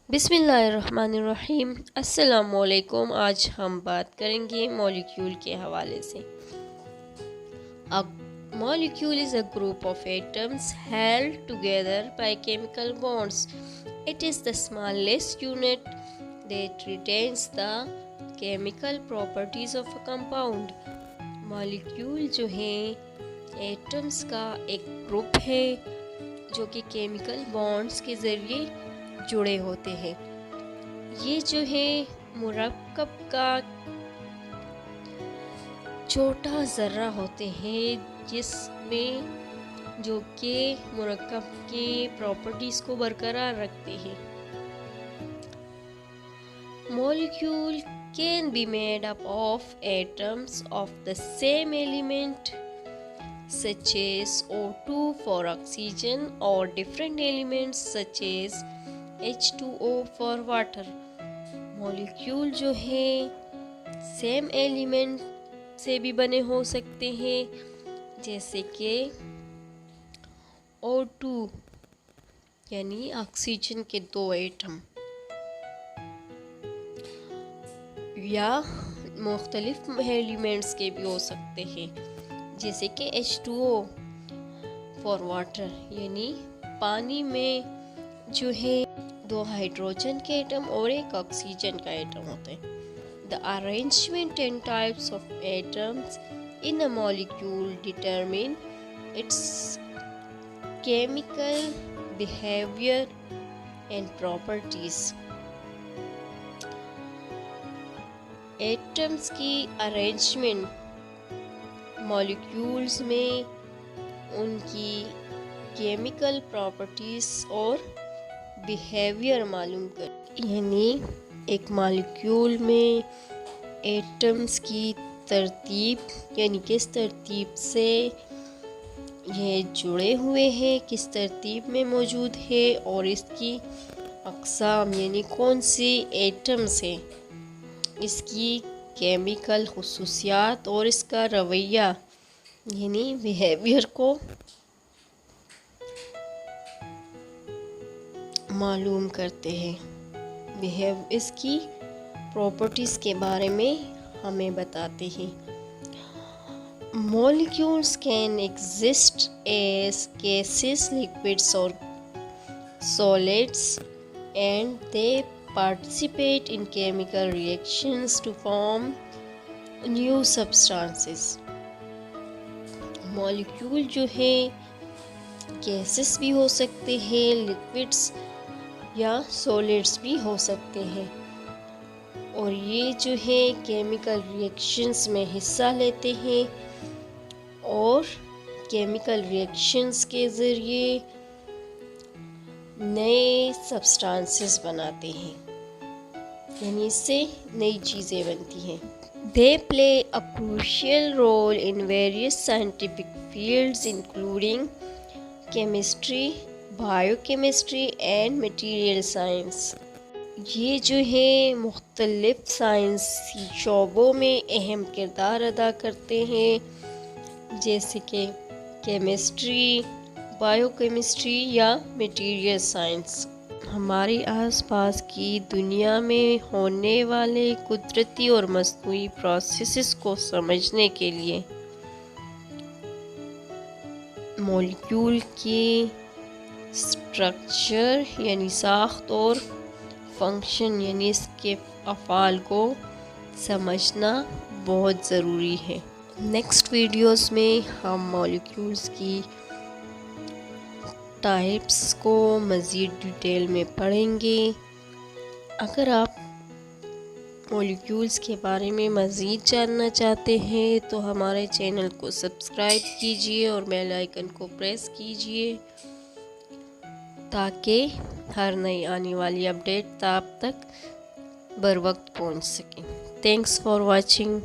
बिस्मिल्लाहिर्रहमानिर्रहीम। अस्सलामुअलैकुम। आज हम बात करेंगे मॉलिक्यूल के हवाले से। A molecule is a group of atoms held together by chemical bonds. It is the smallest unit that retains the chemical properties of a compound. Molecule जो है एटम्स का एक ग्रुप है जो कि केमिकल बॉन्ड्स के ज़रिए जुड़े होते हैं। ये जो है मुरक्कब का छोटा ज़र्रा होते हैं जिसमें जो कि मुरक्कब के प्रॉपर्टीज़ को बरकरार रखते हैं। Molecule can be made up of atoms of the same element such as O2 for oxygen or different elements such as H2O for water. Molecule जो है सेम एलिमेंट से भी बने हो सकते हैं जैसे कि O2 यानी ऑक्सीजन के दो एटम, या मुख्तलिफ एलिमेंट्स के भी हो सकते हैं जैसे कि H2O फॉर वाटर यानी पानी में जो है दो हाइड्रोजन के एटम और एक ऑक्सीजन का एटम होता है। The arrangement and types of atoms in a molecule determine it's chemical behaviour and properties. Atoms की अरेंजमेंट मॉलिक्यूल्स में उनकी केमिकल प्रॉपर्टीज़ और बिहेवियर मालूम कर, यानी एक मॉलिक्यूल में एटम्स की तरतीब यानी किस तरतीब से ये जुड़े हुए हैं, किस तरतीब में मौजूद है और इसकी अक़साम यानी कौन सी एटम्स हैं, इसकी केमिकल खुसूसियात और इसका रवैया यानी बिहेवियर को मालूम करते हैं। इसकी प्रॉपर्टीज़ के बारे में हमें बताते हैं। Molecules can exist as gases, liquids और solids and they participate in chemical reactions to form new substances. Molecule जो है गैसेस भी हो सकते हैं, लिक्विड्स या सॉलिड्स भी हो सकते हैं, और ये जो है केमिकल रिएक्शंस में हिस्सा लेते हैं और केमिकल रिएक्शंस के ज़रिए नए सब्सटेंसेस बनाते हैं, यानी इससे नई चीज़ें बनती हैं। They play a crucial role in various scientific fields including chemistry, biochemistry and material science. ये जो है मुख्तलिफ साइंसी शोबों में अहम किरदार अदा करते हैं जैसे कि केमिस्ट्री, बायोकेमिस्ट्री या मटेरियल साइंस। हमारे आसपास की दुनिया में होने वाले कुदरती और मसनूई प्रोसेसेस को समझने के लिए मॉलिक्यूल की स्ट्रक्चर यानी साख्त और फंक्शन यानी इसके अफ़ाल को समझना बहुत ज़रूरी है। नेक्स्ट वीडियोस में हम मॉलिक्यूल्स की टाइप्स को मज़ीद डिटेल में पढ़ेंगे। अगर आप मॉलिक्यूल्स के बारे में मज़ीद जानना चाहते हैं तो हमारे चैनल को सब्सक्राइब कीजिए और बेल आइकन को प्रेस कीजिए ताकि हर नई आने वाली अपडेट आप तक बर वक्त पहुंच सके। Thanks for watching.